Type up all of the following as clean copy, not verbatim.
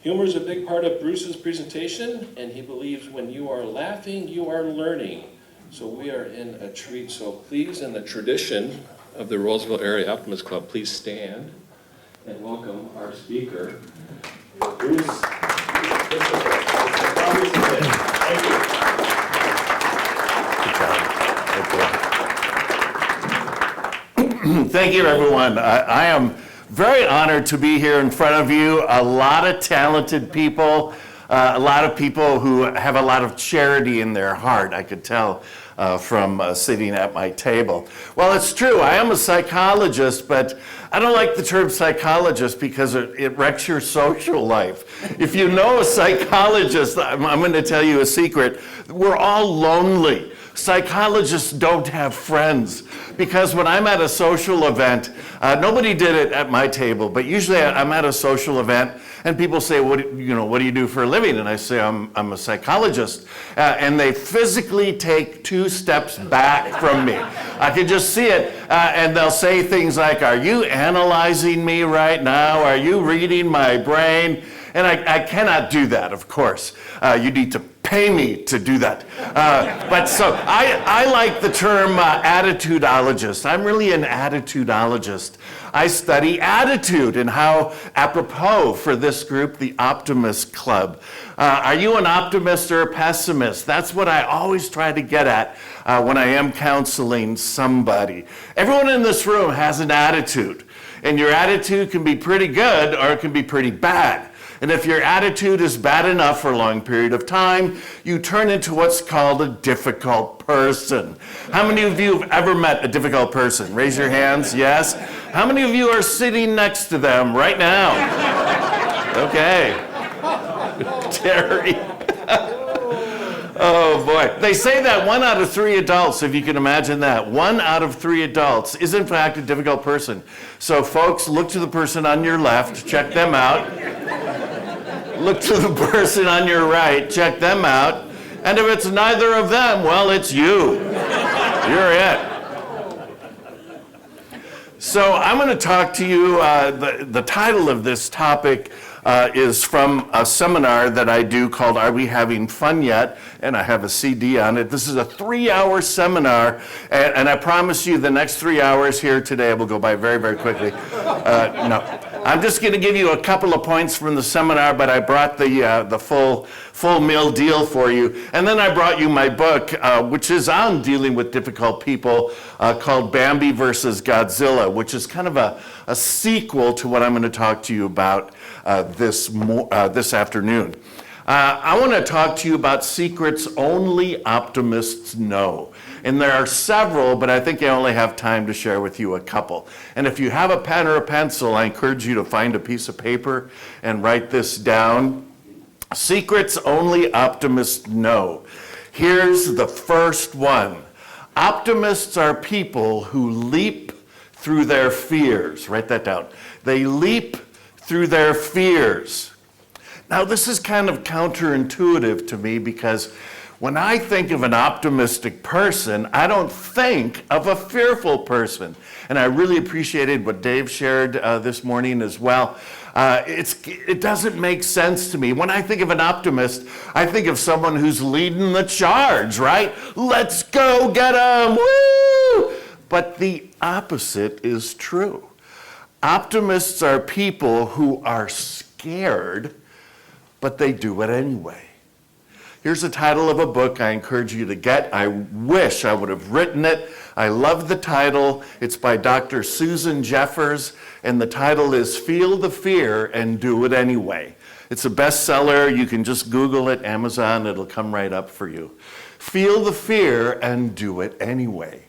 Humor is a big part of Bruce's presentation, and he believes when you are laughing, you are learning. So we are in a treat. So please, in the tradition of the Roseville Area Optimist Club, please stand and welcome our speaker, Bruce. Thank you. Thank you, everyone. I am very honored to be here in front of you. A lot of talented people, a lot of people who have a lot of charity in their heart, I could tell from sitting at my table. Well, it's true, I am a psychologist, but I don't like the term psychologist because it wrecks your social life. If you know a psychologist, I'm going to tell you a secret. We're all lonely. Psychologists don't have friends, because when I'm at a social event, nobody did it at my table, but usually I'm at a social event and people say, what do you do for a living? And I say, I'm a psychologist. And they physically take 2 steps back from me. I can just see it. And they'll say things like, are you analyzing me right now? Are you reading my brain? And I cannot do that, of course. You need to pay me to do that. But so I like the term attitudologist. I'm really an attitudologist. I study attitude and how apropos for this group, the Optimist Club. Are you an optimist or a pessimist? That's what I always try to get at when I am counseling somebody. Everyone in this room has an attitude, and your attitude can be pretty good or it can be pretty bad. And if your attitude is bad enough for a long period of time, you turn into what's called a difficult person. How many of you have ever met a difficult person? Raise your hands, yes? How many of you are sitting next to them right now? Okay. Terry. Oh boy. They say that 1 out of 3 adults, if you can imagine that, 1 out of 3 adults is in fact a difficult person. So folks, look to the person on your left, check them out. Look to the person on your right, check them out. And if it's neither of them, well, it's you. You're it. So I'm going to talk to you, the title of this topic is from a seminar that I do called Are We Having Fun Yet? And I have a CD on it. This is a 3-hour seminar, and I promise you the next 3 hours here today will go by very, very quickly. No, I'm just going to give you a couple of points from the seminar, but I brought the full meal deal for you. And then I brought you my book, which is on dealing with difficult people, called Bambi versus Godzilla, which is kind of a sequel to what I'm going to talk to you about this afternoon. I want to talk to you about secrets only optimists know. And there are several, but I think I only have time to share with you a couple. And if you have a pen or a pencil, I encourage you to find a piece of paper and write this down. Secrets only optimists know. Here's the first one. Optimists are people who leap through their fears. Write that down. They leap through their fears. Now, this is kind of counterintuitive to me because when I think of an optimistic person, I don't think of a fearful person. And I really appreciated what Dave shared this morning as well. It doesn't make sense to me. When I think of an optimist, I think of someone who's leading the charge, right? Let's go get 'em, woo! But the opposite is true. Optimists are people who are scared, but they do it anyway. Here's the title of a book I encourage you to get. I wish I would have written it. I love the title. It's by Dr. Susan Jeffers, and the title is Feel the Fear and Do It Anyway. It's a bestseller. You can just Google it, Amazon, it'll come right up for you. Feel the fear and do it anyway.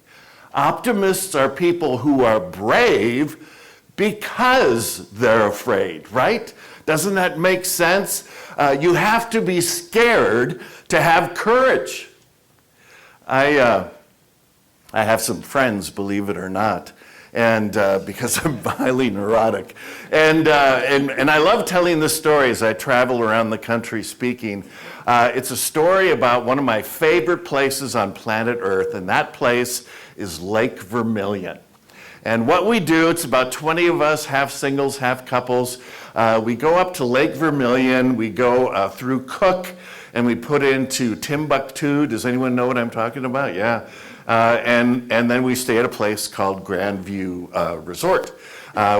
Optimists are people who are brave because they're afraid, right? Doesn't that make sense? You have to be scared to have courage. I have some friends, believe it or not, and because I'm highly neurotic. And I love telling this story as I travel around the country speaking. It's a story about one of my favorite places on planet Earth, and that place is Lake Vermilion. And what we do, it's about 20 of us, half singles, half couples. We go up to Lake Vermilion, we go through Cook, and we put into Timbuktu. Does anyone know what I'm talking about? Yeah. And then we stay at a place called Grandview Resort,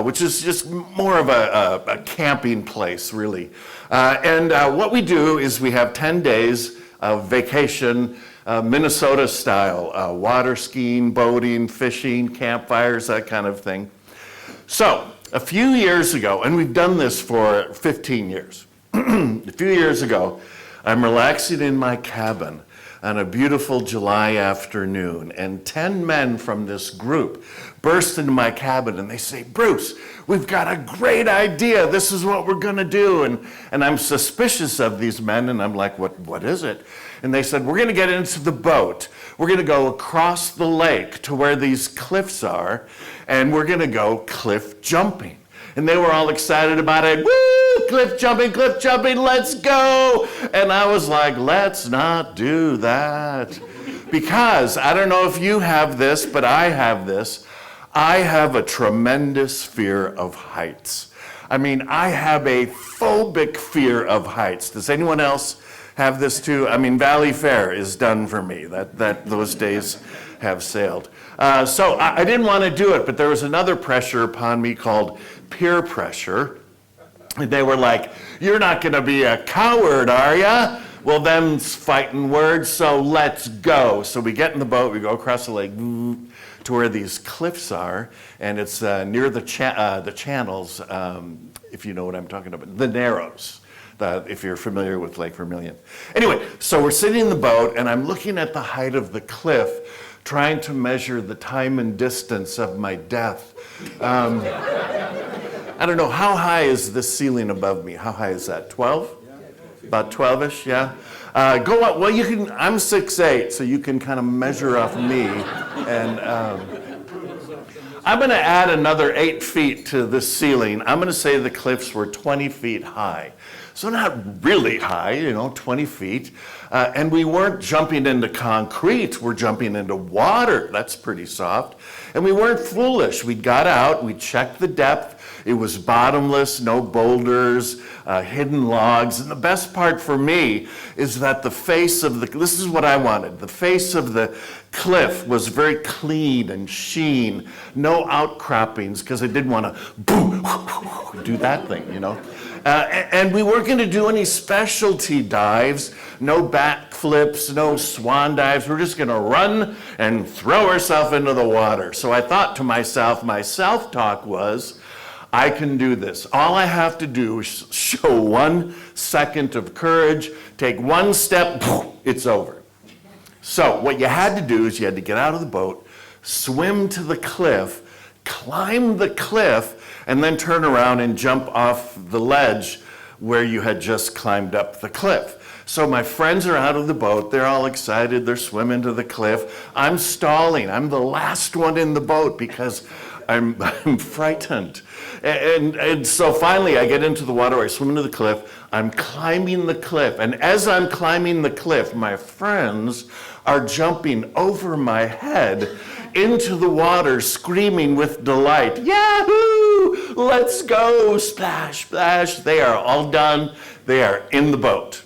which is just more of a camping place, really. And what we do is we have 10 days of vacation, Minnesota style, water skiing, boating, fishing, campfires, that kind of thing. So a few years ago, and we've done this for 15 years, a few years ago, I'm relaxing in my cabin on a beautiful July afternoon, and 10 men from this group burst into my cabin and they say, Bruce, we've got a great idea. This is what we're gonna do. And I'm suspicious of these men, and I'm like, what is it? And they said, we're gonna get into the boat. We're gonna go across the lake to where these cliffs are, and we're gonna go cliff jumping. And they were all excited about it. Woo, cliff jumping, let's go. And I was like, let's not do that. Because, I don't know if you have this, but I have this. I have a tremendous fear of heights. I mean, I have a phobic fear of heights. Does anyone else have this too? I mean, Valley Fair is done for me. Those days have sailed. So I didn't want to do it, but there was another pressure upon me called peer pressure. And they were like, you're not going to be a coward, are ya? Well, them's fighting words, so let's go. So we get in the boat, we go across the lake to where these cliffs are, and it's near the channels, if you know what I'm talking about, the Narrows. If you're familiar with Lake Vermilion. Anyway, so we're sitting in the boat, and I'm looking at the height of the cliff, trying to measure the time and distance of my death. I don't know, how high is this ceiling above me? How high is that, 12? About 12-ish, yeah? Go up, well, you can, I'm 6'8", so you can kind of measure off me. And I'm gonna add another 8 feet to this ceiling. I'm gonna say the cliffs were 20 feet high. So not really high, 20 feet. And we weren't jumping into concrete, we're jumping into water. That's pretty soft. And we weren't foolish. We got out, we checked the depth. It was bottomless, no boulders, hidden logs. And the best part for me is that the face of this is what I wanted. The face of the cliff was very clean and sheen, no outcroppings, because I didn't want to do that thing, And we weren't going to do any specialty dives, no backflips, no swan dives. We're just going to run and throw ourselves into the water. So I thought to myself, my self-talk was, I can do this. All I have to do is show 1 second of courage, take 1 step, it's over. So what you had to do is you had to get out of the boat, swim to the cliff, climb the cliff, and then turn around and jump off the ledge where you had just climbed up the cliff. So my friends are out of the boat, they're all excited, they're swimming to the cliff. I'm stalling, I'm the last one in the boat because I'm frightened. And so finally I get into the water, I swim into the cliff, I'm climbing the cliff. And as I'm climbing the cliff, my friends are jumping over my head into the water, screaming with delight, Yahoo! Let's go! Splash, splash. They are all done. They are in the boat.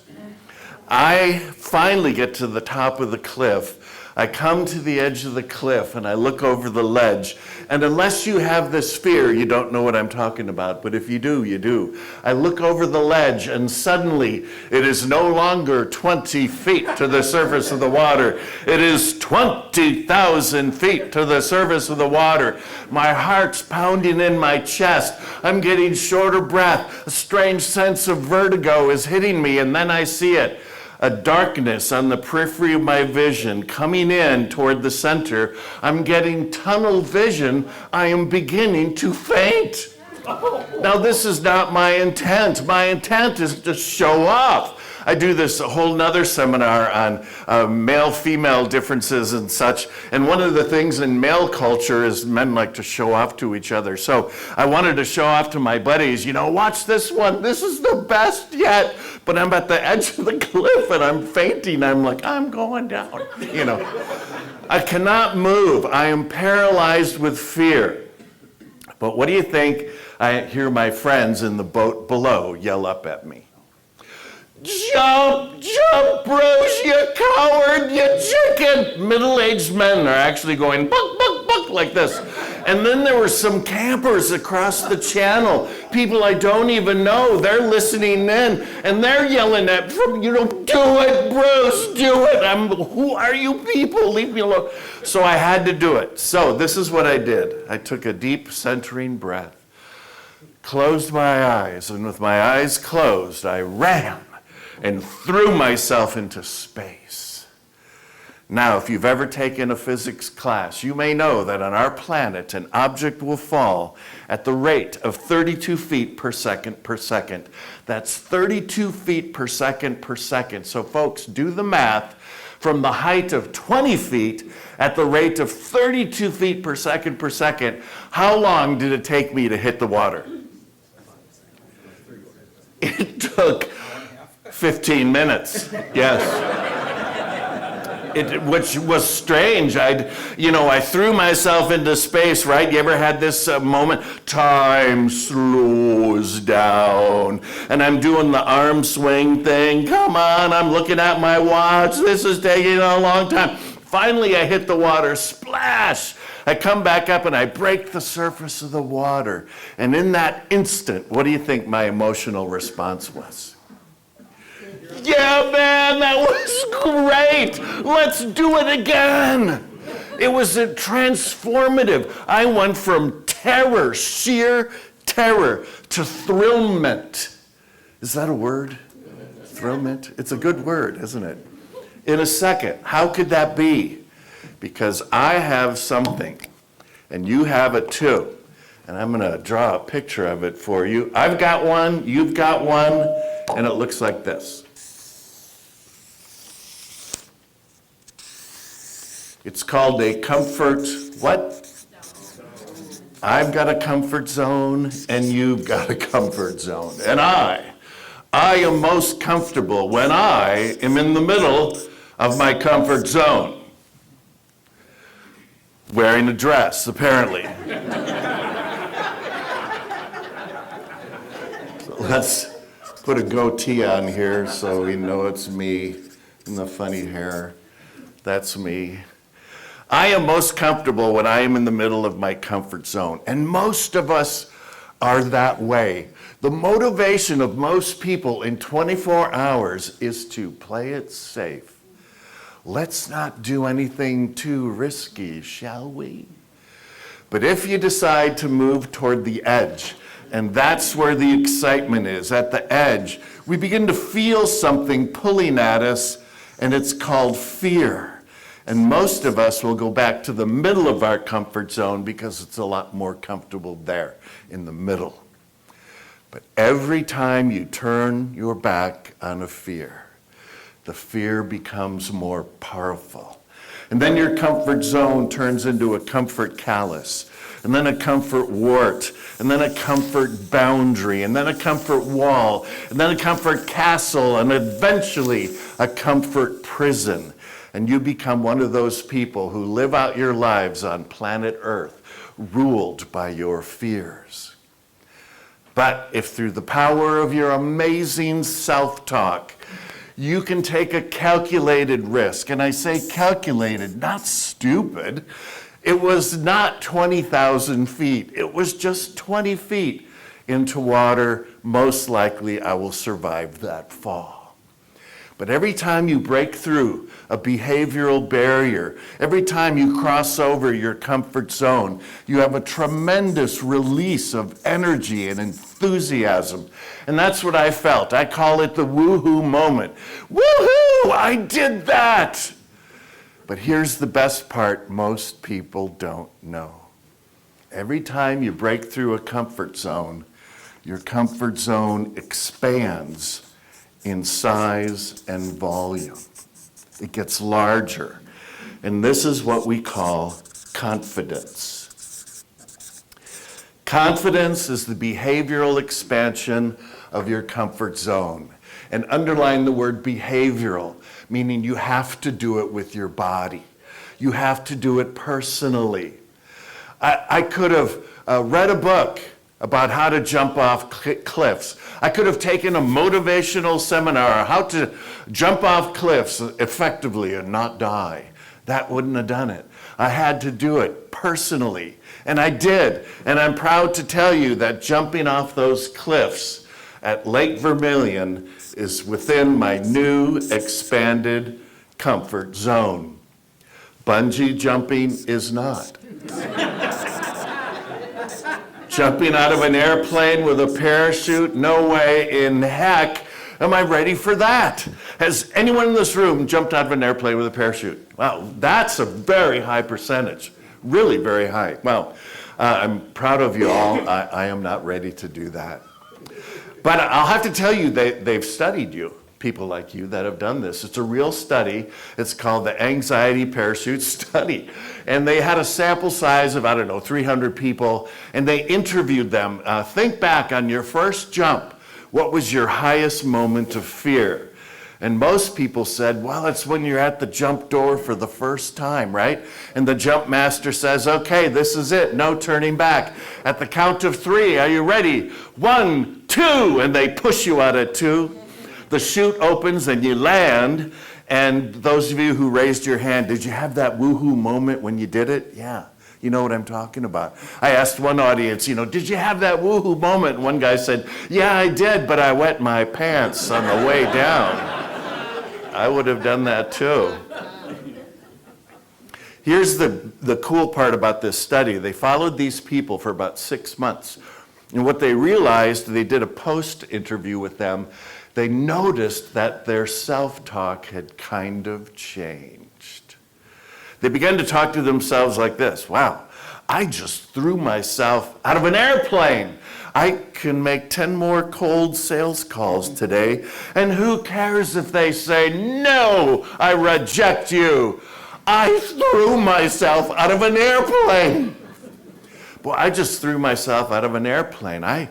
I finally get to the top of the cliff. I come to the edge of the cliff and I look over the ledge. And unless you have this fear, you don't know what I'm talking about. But if you do, you do. I look over the ledge and suddenly it is no longer 20 feet to the surface of the water. It is 20,000 feet to the surface of the water. My heart's pounding in my chest. I'm getting short of breath. A strange sense of vertigo is hitting me, and then I see it. A darkness on the periphery of my vision coming in toward the center. I'm getting tunnel vision. I am beginning to faint. Now, this is not my intent. My intent is to show off. I do this a whole nother seminar on male-female differences and such. And one of the things in male culture is men like to show off to each other. So I wanted to show off to my buddies, watch this one. This is the best yet. But I'm at the edge of the cliff and I'm fainting. I'm like, I'm going down, I cannot move. I am paralyzed with fear. But what do you think I hear my friends in the boat below yell up at me? Jump, jump, Bruce, you coward, you chicken. Middle-aged men are actually going buck, buck, buck like this. And then there were some campers across the channel, people I don't even know. They're listening in, and they're yelling at, do it, Bruce, do it. Who are you people? Leave me alone. So I had to do it. So this is what I did. I took a deep centering breath, closed my eyes, and with my eyes closed, I ran and threw myself into space. Now, if you've ever taken a physics class, you may know that on our planet, an object will fall at the rate of 32 feet per second per second. That's 32 feet per second per second. So folks, do the math. From the height of 20 feet at the rate of 32 feet per second, how long did it take me to hit the water? It took 15 minutes, yes. Which was strange. I threw myself into space, right? You ever had this moment? Time slows down. And I'm doing the arm swing thing. Come on, I'm looking at my watch. This is taking a long time. Finally, I hit the water, splash. I come back up and I break the surface of the water. And in that instant, what do you think my emotional response was? Yeah, man, that was great. Let's do it again. It was transformative. I went from terror, sheer terror, to thrillment. Is that a word? Thrillment? It's a good word, isn't it? In a second. How could that be? Because I have something, and you have it too. And I'm going to draw a picture of it for you. I've got one, you've got one, and it looks like this. It's called a comfort, what? I've got a comfort zone, and you've got a comfort zone. And I am most comfortable when I am in the middle of my comfort zone. Wearing a dress, apparently. So let's put a goatee on here so we know it's me and the funny hair. That's me. I am most comfortable when I am in the middle of my comfort zone. And most of us are that way. The motivation of most people in 24 hours is to play it safe. Let's not do anything too risky, shall we? But if you decide to move toward the edge, and that's where the excitement is, at the edge, we begin to feel something pulling at us, and it's called fear. And most of us will go back to the middle of our comfort zone because it's a lot more comfortable there in the middle. But every time you turn your back on a fear, the fear becomes more powerful. And then your comfort zone turns into a comfort callus, and then a comfort wart, and then a comfort boundary, and then a comfort wall, and then a comfort castle, and eventually a comfort prison. And you become one of those people who live out your lives on planet Earth, ruled by your fears. But if through the power of your amazing self-talk, you can take a calculated risk, and I say calculated, not stupid. It was not 20,000 feet. It was just 20 feet into water. Most likely I will survive that fall. But every time you break through a behavioral barrier, every time you cross over your comfort zone, you have a tremendous release of energy and enthusiasm. And that's what I felt. I call it the woohoo moment. Woohoo! I did that! But here's the best part most people don't know. Every time you break through a comfort zone, your comfort zone expands in size and volume. It gets larger. And this is what we call confidence. Confidence is the behavioral expansion of your comfort zone. And underline the word behavioral, meaning you have to do it with your body. You have to do it personally. I could have read a book about how to jump off cliffs. I could have taken a motivational seminar on how to jump off cliffs effectively and not die. That wouldn't have done it. I had to do it personally, and I did. And I'm proud to tell you that jumping off those cliffs at Lake Vermilion is within my new expanded comfort zone. Bungee jumping is not. Jumping out of an airplane with a parachute? No way in heck am I ready for that. Has anyone in this room jumped out of an airplane with a parachute? Wow, that's a very high percentage. Really very high. Well, I'm proud of you all. I am not ready to do that. But I'll have to tell you, they've studied you, people like you that have done this. It's a real study. It's called the Anxiety Parachute Study. And they had a sample size of, 300 people, and they interviewed them. Think back on your first jump. What was your highest moment of fear? And most people said, well, it's when you're at the jump door for the first time, right? And the jump master says, okay, this is it, no turning back. At the count of 3, are you ready? 1, 2, and they push you out at 2. The chute opens and you land. And those of you who raised your hand, did you have that woohoo moment when you did it? Yeah, you know what I'm talking about. I asked one audience, did you have that woohoo moment? And one guy said, yeah, I did, but I wet my pants on the way down. I would have done that too. Here's the cool part about this study. They followed these people for about 6 months. And what they realized, they did a post-interview with them. They noticed that their self-talk had kind of changed. They began to talk to themselves like this. Wow, I just threw myself out of an airplane. I can make 10 more cold sales calls today. And who cares if they say, no, I reject you. I threw myself out of an airplane. Boy, I just threw myself out of an airplane. I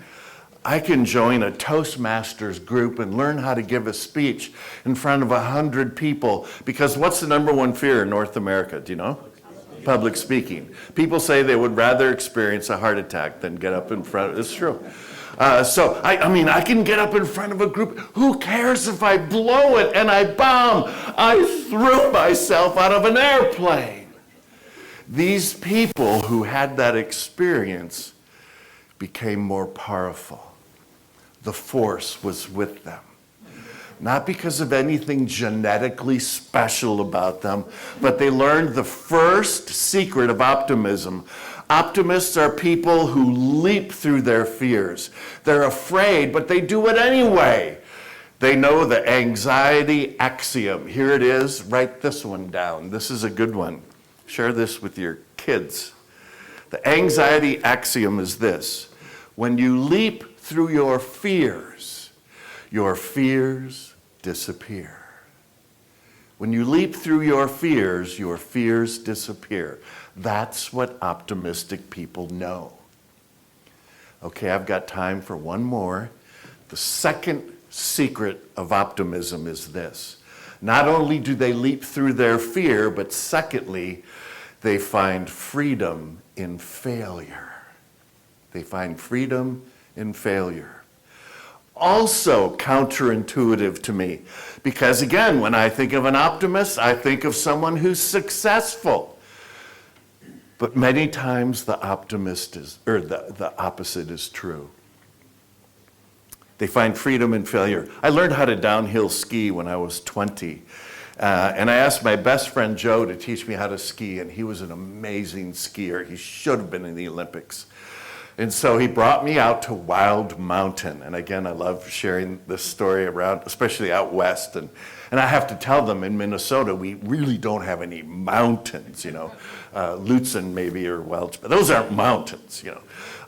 can join a Toastmasters group and learn how to give a speech in front of 100 people. Because what's the number one fear in North America? Do you know? Public speaking. People say they would rather experience a heart attack than get up in front. It's true. So I can get up in front of a group. Who cares if I blow it and I bomb? I threw myself out of an airplane. These people who had that experience became more powerful. The force was with them. Not because of anything genetically special about them, but they learned the first secret of optimism. Optimists are people who leap through their fears. They're afraid, but they do it anyway. They know the anxiety axiom. Here it is. Write this one down. This is a good one. Share this with your kids. The anxiety axiom is this. When you leap through your fears disappear. When you leap through your fears disappear. That's what optimistic people know. Okay, I've got time for one more. The second secret of optimism is this. Not only do they leap through their fear, but secondly, they find freedom in failure. They find freedom in failure. Also counterintuitive to me, because again, when I think of an optimist, I think of someone who's successful. But many times the opposite is true. They find freedom in failure. I learned how to downhill ski when I was 20. And I asked my best friend Joe to teach me how to ski, and he was an amazing skier. He should have been in the Olympics. And so he brought me out to Wild Mountain. And again, I love sharing this story around, especially out west. And I have to tell them in Minnesota, we really don't have any mountains, Lutsen maybe or Welch, but those aren't mountains,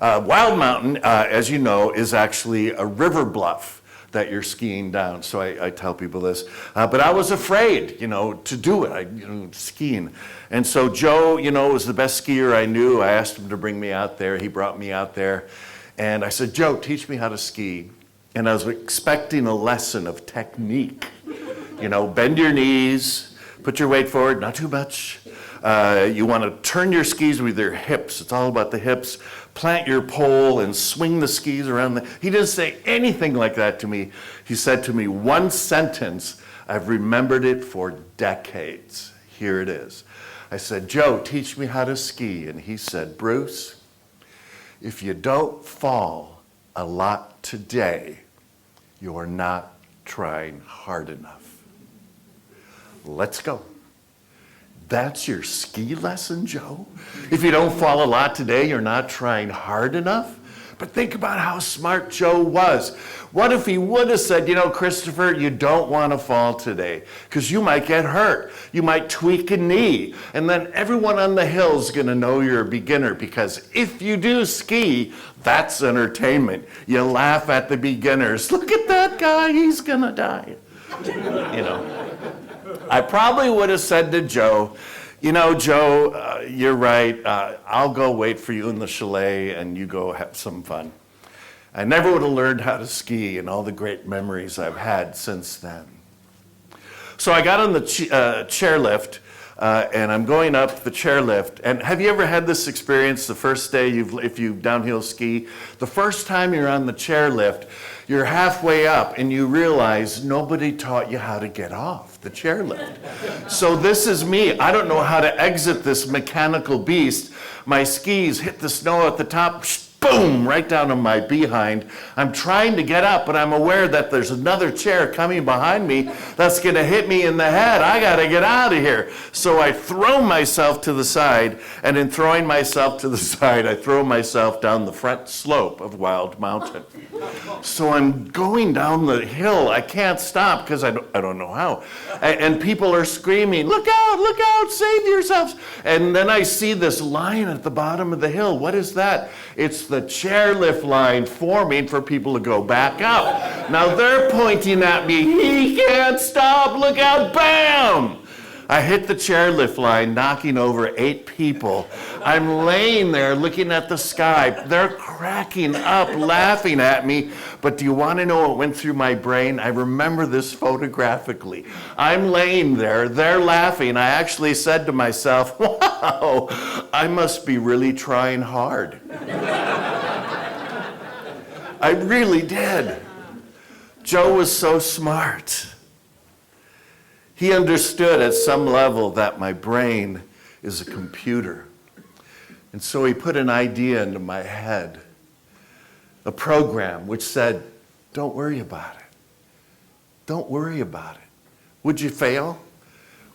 Wild Mountain, as you know, is actually a river bluff that you're skiing down. So I tell people this. But I was afraid, to do it, skiing. And so Joe, was the best skier I knew. I asked him to bring me out there. He brought me out there. And I said, Joe, teach me how to ski. And I was expecting a lesson of technique. Bend your knees, put your weight forward, not too much. You want to turn your skis with your hips. It's all about the hips. Plant your pole and swing the skis around. He didn't say anything like that to me. He said to me one sentence. I've remembered it for decades. Here it is. I said, Joe, teach me how to ski. And he said, Bruce, if you don't fall a lot today, you're not trying hard enough. Let's go. That's your ski lesson, Joe? If you don't fall a lot today, you're not trying hard enough? But think about how smart Joe was. What if he would have said, you know, Christopher, you don't want to fall today because you might get hurt. You might tweak a knee. And then everyone on the hill is going to know you're a beginner, because if you do ski, that's entertainment. You laugh at the beginners. Look at that guy, he's going to die. You know, I probably would have said to Joe, you know, Joe, you're right. I'll go wait for you in the chalet and you go have some fun. I never would have learned how to ski, and all the great memories I've had since then. So I got on the chairlift, and I'm going up the chairlift. And have you ever had this experience the first day if you downhill ski? The first time you're on the chairlift, you're halfway up and you realize nobody taught you how to get off the chairlift. So this is me. I don't know how to exit this mechanical beast. My skis hit the snow at the top, boom, right down on my behind. I'm trying to get up, but I'm aware that there's another chair coming behind me that's going to hit me in the head. I got to get out of here. So I throw myself to the side, and in throwing myself to the side, I throw myself down the front slope of Wild Mountain. So I'm going down the hill. I can't stop because I don't know how. And people are screaming, look out, save yourselves. And then I see this line at the bottom of the hill. What is that? It's the chairlift line forming for people to go back up. Now they're pointing at me, he can't stop, look out, bam! I hit the chairlift line, knocking over 8 people. I'm laying there looking at the sky. They're cracking up, laughing at me. But do you want to know what went through my brain? I remember this photographically. I'm laying there, they're laughing. I actually said to myself, wow, I must be really trying hard. I really did. Joe was so smart. He understood at some level that my brain is a computer. And so he put an idea into my head, a program which said, don't worry about it. Don't worry about it. Would you fail?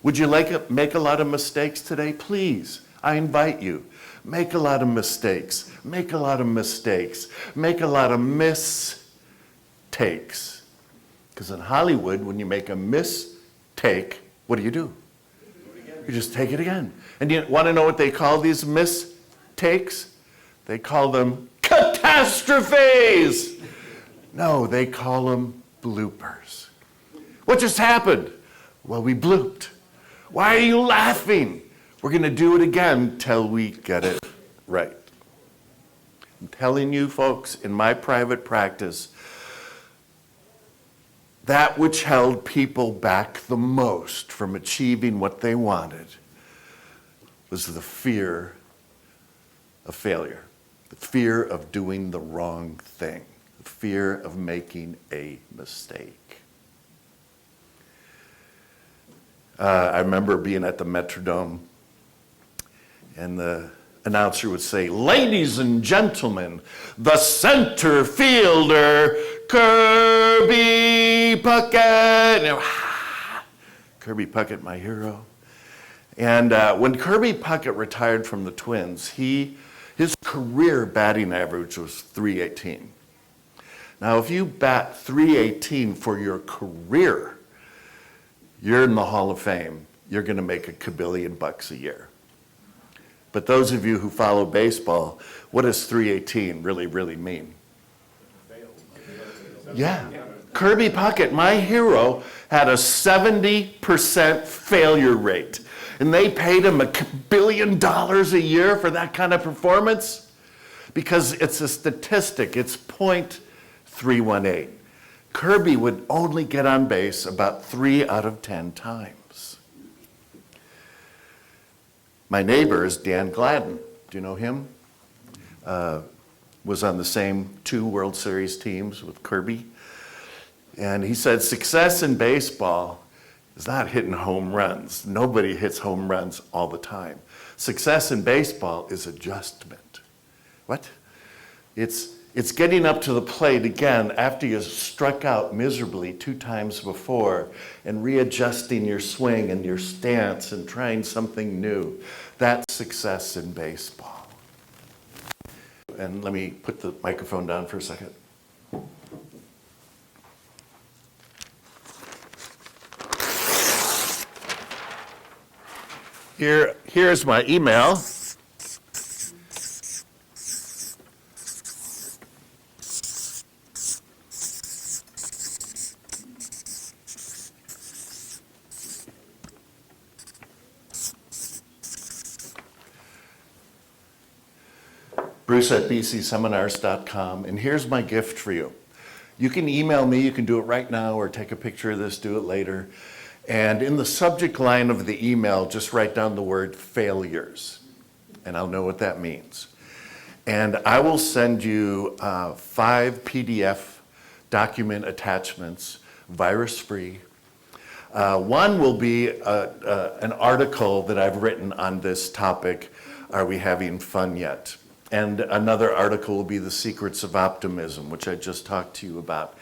Would you make a lot of mistakes today? Please, I invite you. Make a lot of mistakes. Make a lot of mistakes. Make a lot of mistakes. Because in Hollywood, when you make a mistake, what do? You just take it again. And you want to know what they call these mistakes? They call them catastrophes. No, they call them bloopers. What just happened? Well, we blooped. Why are you laughing? We're going to do it again till we get it right. I'm telling you, folks, in my private practice, that which held people back the most from achieving what they wanted was the fear of failure, the fear of doing the wrong thing, the fear of making a mistake. I remember being at the Metrodome, and the announcer would say, ladies and gentlemen, the center fielder, Kirby Puckett. You know, Kirby Puckett, my hero. And when Kirby Puckett retired from the Twins, his career batting average was .318. Now, if you bat .318 for your career, you're in the Hall of Fame. You're going to make $1 billion a year. But those of you who follow baseball, what does .318 really mean? Yeah. Kirby Puckett, my hero, had a 70% failure rate. And they paid him $1 billion a year for that kind of performance because it's a statistic. It's .318. Kirby would only get on base about 3 out of 10 times. My neighbor is Dan Gladden. Do you know him? Was on the same 2 World Series teams with Kirby. And he said, success in baseball is not hitting home runs. Nobody hits home runs all the time. Success in baseball is adjustment. What? It's getting up to the plate again after you struck out miserably 2 times before and readjusting your swing and your stance and trying something new. That's success in baseball. And let me put the microphone down for a second. Here's my email. Bruce at bcseminars.com, and here's my gift for you. You can email me, you can do it right now, or take a picture of this, do it later. And in the subject line of the email, just write down the word failures, and I'll know what that means. And I will send you 5 PDF document attachments, virus-free. One will be an article that I've written on this topic, Are We Having Fun Yet? And another article will be The Secrets of Optimism, which I just talked to you about.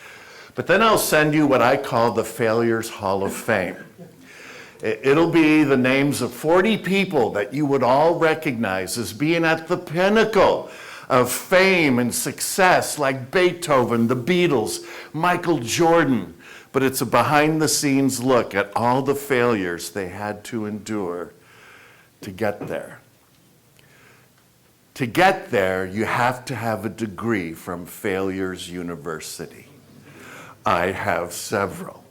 But then I'll send you what I call the Failures Hall of Fame. It'll be the names of 40 people that you would all recognize as being at the pinnacle of fame and success, like Beethoven, the Beatles, Michael Jordan. But it's a behind-the-scenes look at all the failures they had to endure to get there. To get there, you have to have a degree from Failures University. I have several.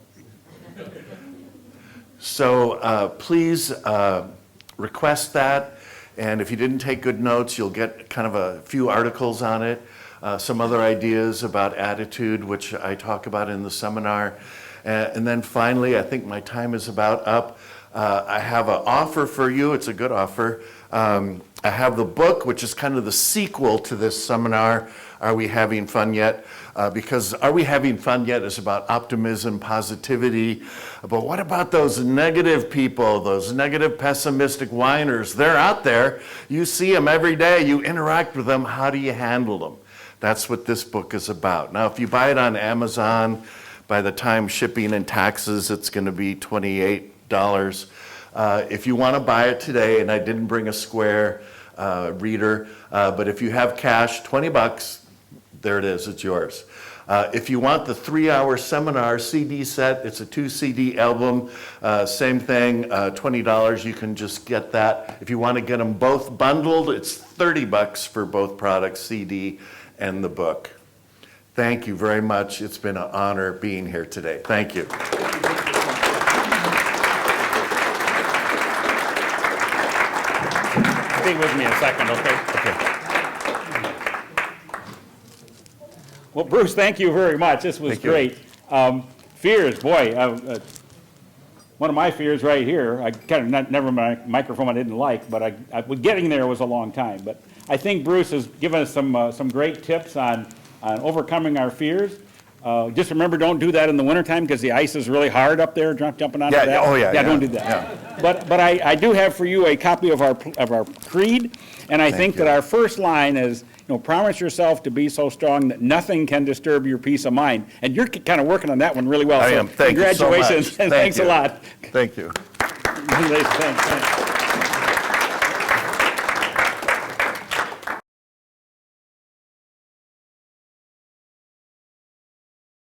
So please request that. And if you didn't take good notes, you'll get kind of a few articles on it, some other ideas about attitude, which I talk about in the seminar. And then finally, I think my time is about up. I have an offer for you. It's a good offer. I have the book, which is kind of the sequel to this seminar, Are We Having Fun Yet? Because Are We Having Fun Yet is about optimism, positivity. But what about those negative people, those negative, pessimistic whiners? They're out there. You see them every day. You interact with them. How do you handle them? That's what this book is about. Now, if you buy it on Amazon, by the time shipping and taxes, it's going to be $28. If you want to buy it today, and I didn't bring a square reader, but if you have cash, $20, there it is, it's yours. If you want the 3-hour seminar CD set, it's a 2 CD album, same thing, $20, you can just get that. If you want to get them both bundled, it's $30 for both products, CD and the book. Thank you very much. It's been an honor being here today. Thank you. Stay with me a second, okay? Okay. Well, Bruce, thank you very much. This was Thank you. great. Fears, boy, one of my fears right here, I kind of never my microphone I didn't like, but getting there was a long time. But I think Bruce has given us some great tips on overcoming our fears. Just remember, don't do that in the wintertime because the ice is really hard up there, jumping onto that. Oh yeah. Don't do that. Yeah. But I do have for you a copy of our creed, and I think that our first line is, promise yourself to be so strong that nothing can disturb your peace of mind. And you're kind of working on that one really well. I am. Thank you so much. Congratulations, and thanks a lot. Thank you. Thanks.